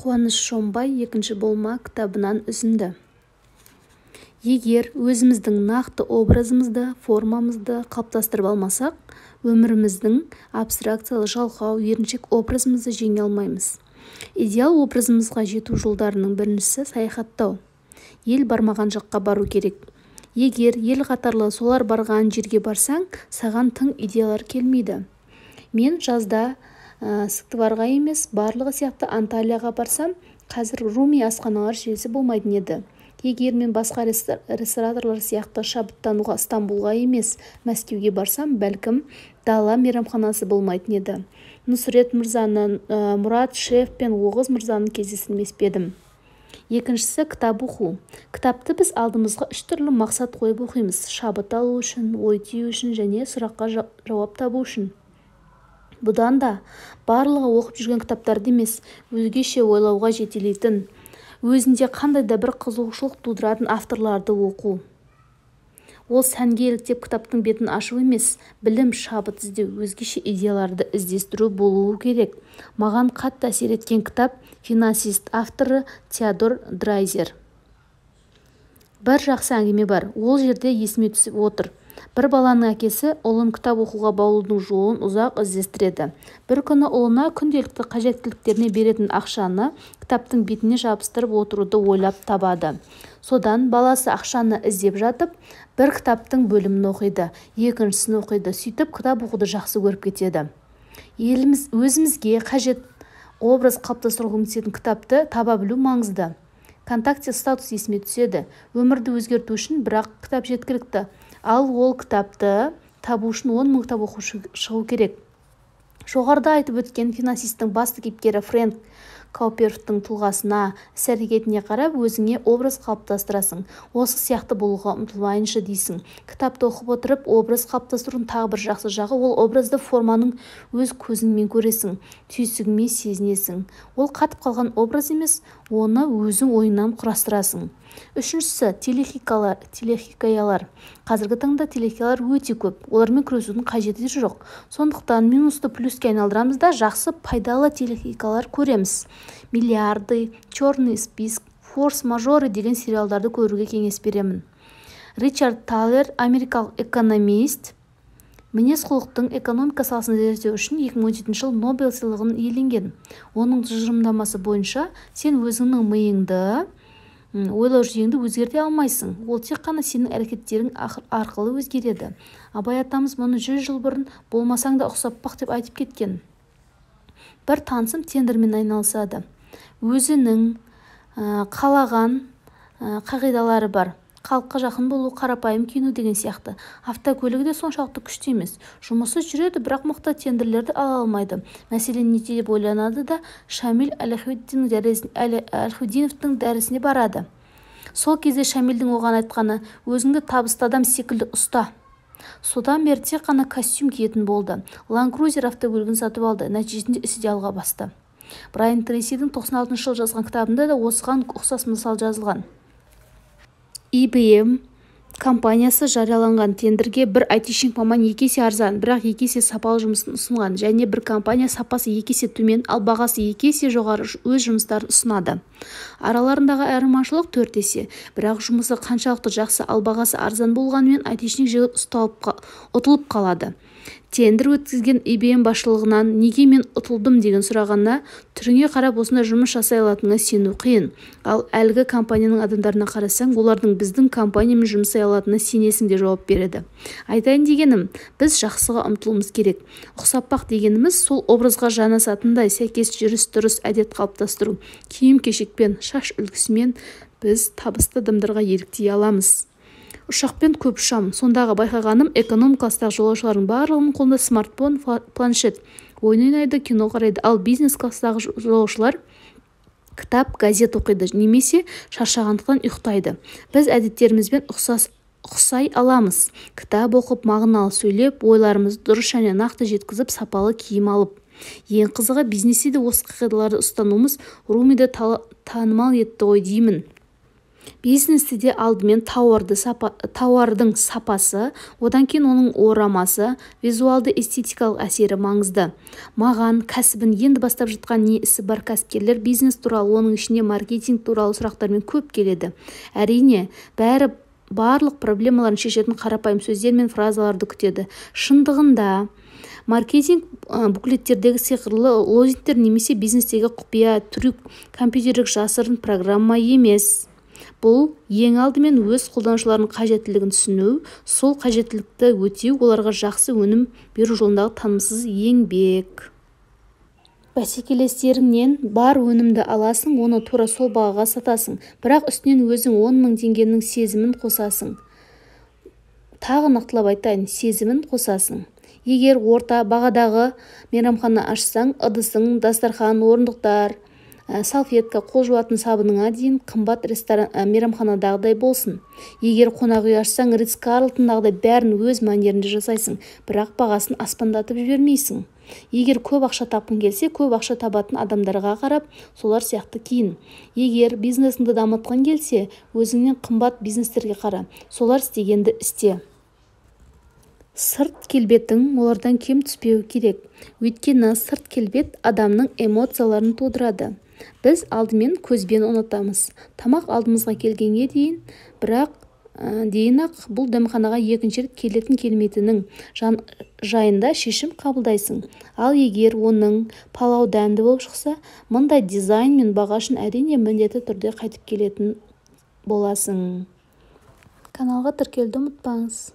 Қуаныш Шомбай екінші болма кітабынан үзінді. Егер өзіміздің нақты образымызды, формамызды қалыптастырып алмасақ, өміріміздің абстракциялы жалқау, еріншек образымызды жеңе алмаймыз. Идеал образымызға жету жолдарының біріншісі саяхаттау. Ел бармаған жаққа бару керек. Егер ел қатарлы солар барған жерге барсаң, саған тың идеялар келмейді. Мен жазда Сыктыварға емес, барлығы сияқты Анталияға барсам, қазір Руми асханалар желісі болмайтын еді. Егер мен басқа рестораторлар сияқты шабыттануға Стамбулға емес, Мәскеуге барсам, бәлкім дала мейрамханасы болмайтын еді. Нұсрет мырзаны, Мұрат шеф пен Оғыз мырзаны кездестірмес пе едім. Екіншісі кітап оқу. Кітапты біз алдымызға 3 түрлі мақсат қойып оқимыз: шабыт алу үшін, ой түю үшін және сұраққа жауап табу үшін. Бұдан да барлығы оқып жүрген кітаптарды емес, өзгеше ойлауға жетелейтін, өзінде қандай да бір қызығушылық тудыратын авторларды оқу. Ол сәнге еліктеп кітаптың бетін ашу емес, білім, шабыт іздеу, өзгеше идеяларды іздестіру болуы керек. Маған қатты әсер еткен кітап «Финансист», авторы Теодор Драйзер. Бір жақсы әңгіме бар, ол жерде есіме түсіп отыр. Бір баланың әкесі ұлын кітап оқуға баулудың жолын ұзақ іздестіреді. Бір күні ұлына күнделікті қажеттіліктеріне беретін ақшаны кітаптың бетіне жабыстырып отыруды ойлап табады. Содан баласы ақшаны іздеп жатып, бір кітаптың бөлімін оқиды, екіншісін оқиды, сөйтіп кітап оқуды жақсы көріп кетеді. Өзімізге қажет образ қалыптастыруға көмектесетін кітапты таба білу маңызды. Контакте статус есіме түседі. Өмірді өзгерту үшін бірақ кітап жеткілікті. Ал ол кітапты табу үшін 10 000 кітап оқушы шығу керек. Жоғарыда айтып өткен «Финансисттің» басты кейіпкері Фрэнк Каупервудтың тұлғасына, іс-әрекетіне қарап өзіңе образ қалыптастырасың. Осы сияқты болуға ұмтылмайыншы дейсің. Кітапты оқып отырып, образ қалыптастырудың тағы бір жақсы жағы, ол образды форманың өз көзіңмен көресің, түйсігіңмен сезінесің. Ол қатып қалған образ емес, оны өзің ойыңнан құрастырасың. Үшіншісі телехикаялар. Қазіргі таңда телехикаялар өте көп, олармен күресудің қажеті жоқ. Сондықтан минусты плюске айналдырамыз да жақсы пайдалы телехикаялар көреміз. «Миллиарды», «Черный список», «Форс-мажоры» деген сериалдарды көруге кеңес беремін. Ричард Талер, америкалық экономист, мінез-құлықтың экономика саласын зерттеу үшін 2017 жыл Нобель сыйлығын иеленген. Оның тұжырымдамасы бойынша сен өзіңнің миыңды, ойлау жүйеңді өзгерте алмайсың. Ол тек қана сенің әрекеттерің арқылы өзгереді. Абай атамыз мұны 100 жыл бұрын болмасаң да ұқсап бақ деп айтып кеткен. Бір танысым тендермен айналысады. Өзінің қалаған қағидалары бар. Халыққа жақын болу, қарапайым киіну деген сияқты. Автокөлігі де соншалықты күшті емес. Жұмысы жүреді, бірақ мықты тендерлерді ала алмайды. Мәселен, не деп ойланады да Шамиль Әлхудиновтың дәрісіне барады. Сол кезде Шамилдің оған айтқаны: өзіңді табысты адам секілді ұста. Содан бері тек қана костюм киетін болды. Ланд-Крузер автокөлігін сатып алды. Нәтижесінде ісі де алға басты. Брайан Трейсидің 96 жылы жазған кітабында да осыған ұқсас мысал жазылған. IBM компаниясы жарияланған тендерге бір айтишник маман 2 есе арзан, бірақ 2 есе сапалы жұмысын ұсынған, және бір компания сапасы 2 есе төмен, ал бағасы 2 есе жоғары өз жұмыстарын ұсынады. Араларындағы айырмашылық 4 есе, бірақ жұмысы қаншалықты жақсы, ал бағасы арзан болғанымен айтишник жігіт ұтылып қалады. Тендер өткізген IBM басшылығынан неге мен ұтылдым деген сұрағанына, түріңе қарап осында жұмыс жасай алатыныңа сену қиын. Ал әлгі компанияның адамдарына қарасаң, олардың біздің компаниямен жұмысай алатынына сенесің де жауап береді. Айтайын дегенім, біз жақсыға ұмтылуымыз керек. Ұқсап бақ дегеніміз сол образға жанасатындай сәйкес жүріс-тұрыс әдет қалыптастыру. Киім-кешекпен, шаш үлгісімен біз табысты адамдарға еліктей аламыз. Ұшақпен көп ұшам. Сондағы байқағаным, эконом кластағы жолаушылардың барлығының қолында смартфон, планшет, ойын ойнайды, кино қарайды. Ал бизнес кластағы жолаушылар кітап, газет оқиды, немесе шаршағандықтан ұйықтайды. Біз әдеттерімізбен ұқсай аламыз. Кітап оқып, мағыналы сөйлеп, ойларымызды дұрыс және нақты жеткізіп, сапалы киім алып. Ең қызығы, бизнесте де осы қағидаларды ұстануымыз Румиді танымал етті ғой деймін. Бизнесте де алдымен тауардың сапасы, одан кейін оның орамасы, визуалды эстетикалық әсері маңызды. Маған кәсібін енді бастап жатқан не ісі бар кәсіпкерлер бизнес туралы, оның ішінде маркетинг туралы сұрақтармен көп келеді. Әрине, барлық проблемаларын шешетін қарапайым сөздер мен фразаларды күтеді. Шындығында маркетинг буклеттердегі сиқырлы лозунгтер немесе бизнестегі құпия трюк, компьютерлік жасырын программа емес. Бұл ең алдымен өз қолданушыларының қажеттілігін түсіну, сол қажеттілікті өтеу, оларға жақсы өнім беру жолындағы тынымсыз еңбек. Бәсекелестеріңнен бар өнімді аласың, оны тура сол бағаға сатасың, бірақ үстінен өзің 10 000 теңгенің сезімін қосасың. Тағы нақтылап айтайын, сезімін қосасың. Егер орта бағадағы мейрамхана ашсаң, ыдысың, дастархан, орындықтар, салфетка, қол жуатын сабыныңа дейін қымбат мейрамханадағыдай болсын. Егер қонақ үй ашсаң, Ритц Карлтондағыдай бәрін өз мәнерінде жасайсың, бірақ бағасын аспандатып жібермейсің. Егер көп ақша тапқың келсе, көп ақша табатын адамдарға қарап, солар сияқты киін. Егер бизнесіңді дамытқың келсе, өзіңнен қымбат бизнестерге қара, солар істегенді істе. Сырт келбетің олардан кем түспеу керек. Өйткені сырт келбет адамның эмоцияларын тудырады. Біз алдымен көзбен ұнатамыз. Тамақ алдымызға келгенге дейін-ақ бұл дәмханаға екінші рет келетін келмейтінің жайында шешім қабылдайсың. Ал егер оның палау дәмді болып шықса, мұндай дизайн мен баға үшін әрине міндетті түрде қайтып келетін боласың. Каналға тіркелуді ұмытпаңыз.